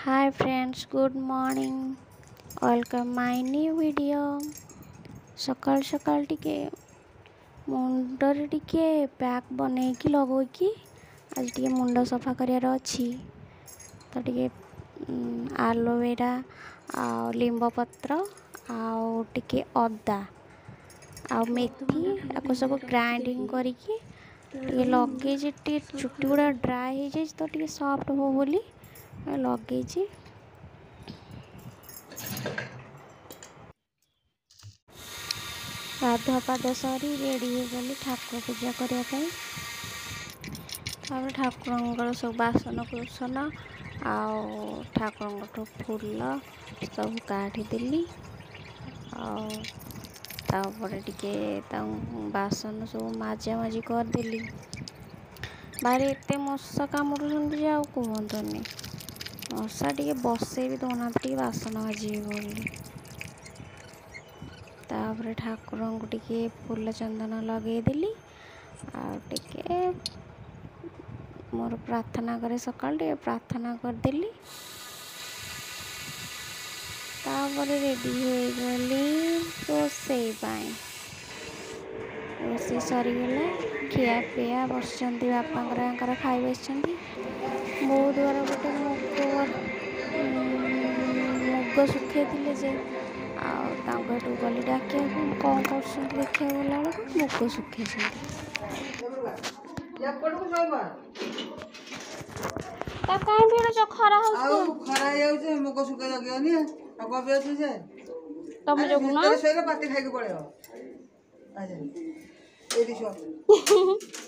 Hi friends, good morning. Welcome my new video. सकाल सकाल टिके मुंडरे टिके पैक बनैकी लगोकी आज टिके मुंड सफा करियार अछि तो टिके एलोवेरा आ लिंब पत्र आ टिके अदा आ मेथी आपको सब ग्राइंडिंग करिकी टिके लगे जे टिके चुट्टी गुड़ा ड्राई हो जाए तो टिके सॉफ्ट हो बोली लगे गाधुआ पाद सरी रेडी हो गली ठाकुर पूजा करने ठाकुर सब बासन कुसन ठाकुर फूल सब काढ़ीदेली टिके बासन सब मजा मजी करदेली बाहर एत मशा कामुड़ुंट कहतनी मशा टे बसे भी दौना टे बासन माजी बोली तापर ठाकुर को टिके फूल चंदन लगेदेली टिके मोर प्रार्थना करे सकाल टे प्रार्थना करदेली तापर रेडी हो गली रोसई रोसई सरीगला खिया पिया बस बापा खाई बस मो द्वारा गोटे मुग सुखे जे आठू गली डाकिया कौन कर देखा गला मुग सुखे खरा मुग सुखे लगे तुम जो पाती खाई पड़े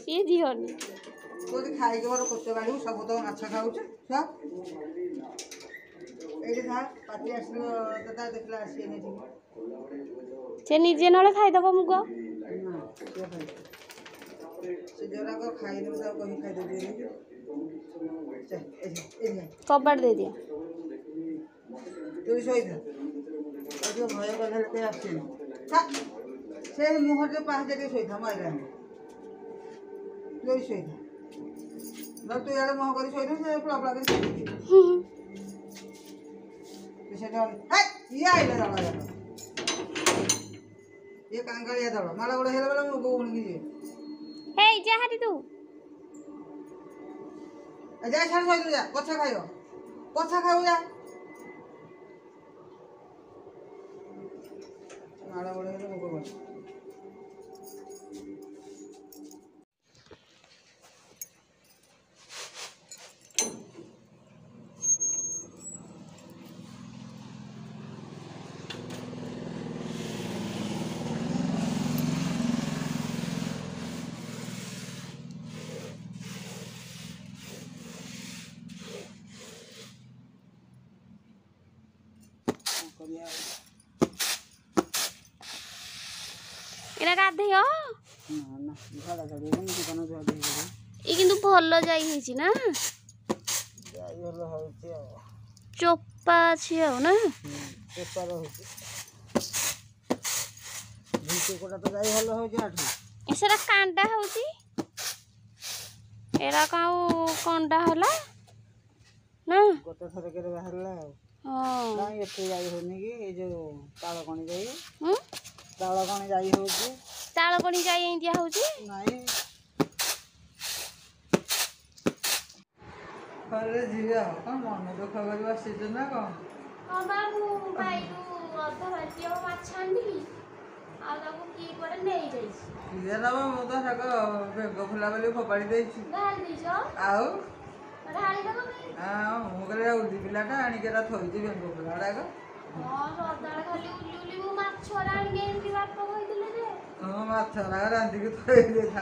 ये दिहन कोठी खाई मोर कोच बाड़ी सब तो माछ खाऊ एठी था पाती आसलो दादा देखला आसी ने से निजे नले खाइदब मुग से जरा को खाई दो सब कहि खाई दे कबाड़ दे दिया तू सोई था जो भय बदल के आसी से मुहर के पास जगह सोई था मारे जोई सोई था न तू यार मुह करी सोई था से प्लापला के ये आइला दाड़ा ये कांगालिया दाड़ा माला गोड़ा हेला वाला मुग उणगी जे हे जा हटी तू जा छाड़ सोई जा कथा खाइयो जा माला गोड़ा हेला मुग बन एना गाधेय ये किंतु भल जाई हेची ना चोपा अछि ना चोपा रहउची भीते कोटा तो जाई हल होची आठ एसरा कांडा होची एरा काऊ कंडा होला ना गोटे थरे के बाहरला हां ना एते जाई होनी की ए जो ताळ कणी जाई हम ताळ कणी जाई होची ताळ कणी जाई इंडिया होची नाही अरे जीवा का मन दुख करी बसिछ ना को हां बाबू भाई तू अध भाजियो माछांडी आ ताको की करे नेई जाईछ ये ना मो तो सक बेग फुला बली फोपाड़ी देछि गाल दिजो आउ ढाली दबो हां मो करे उदी पिलाटा आनी केरा थोइछि बेग फुलाडा को हां सदाळ खाली उली उली मो माछरा आनी गेंदी बाप कहिदिले जे हां माछरा रांधी के थोइ दे था